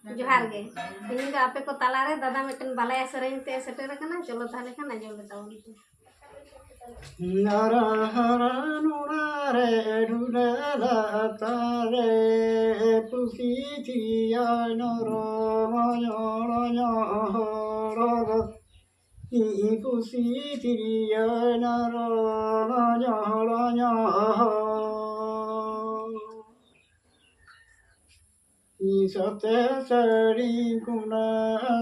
जोहार गे इन आपे को तालारे दादा मिटन बालाया सरें ते सेटर कना चलो ताले खाना जो लेता हूं नरा हरा नुरारे ढूंढला तारे पुसी थिया नरो मयोरो नरो 이 पुसी थिया नरो मयोरो नरो 이서태 서리구나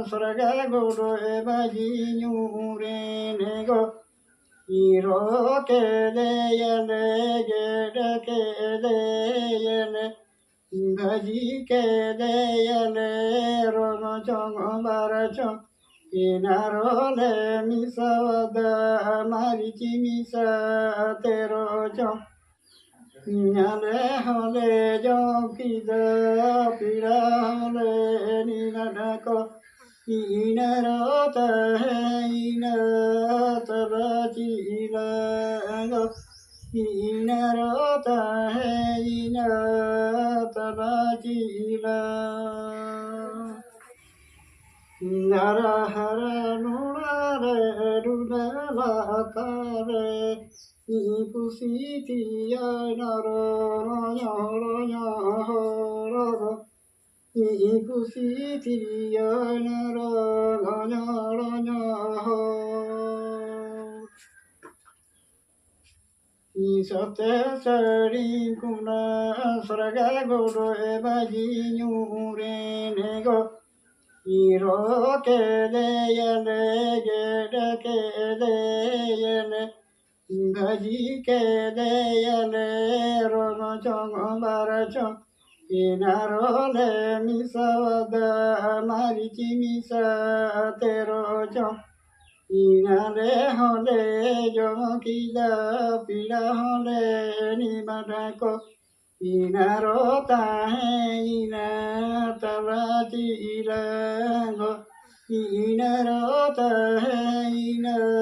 서라가고로 에바지뉴레 내고 이렇게 돼야네 이렇게 돼야네 가지게 돼야네 로노정 바라정 이나로레 미사와다 마리지 미사 테로정 냐레 하레 정기다 피라레 니나나코 이나라타 이나타라지라고 이나라타 이나타라지라 나라하라 누라레 루나라타레 이푸시티야 나로냐로냐로로 이푸시티야 나로냐로냐로 이서태 서리구나 서라가고로 에바지뉴레 내고 이렇게 돼야네 이렇게 돼야네 가지게 돼야네 로노정 바라정 이나로레 미사와다 마리지 미사 테로정 이나레 홀레 정기다 피라 홀레 니마다코 이나로타 이나타라지라고 이나로타 이나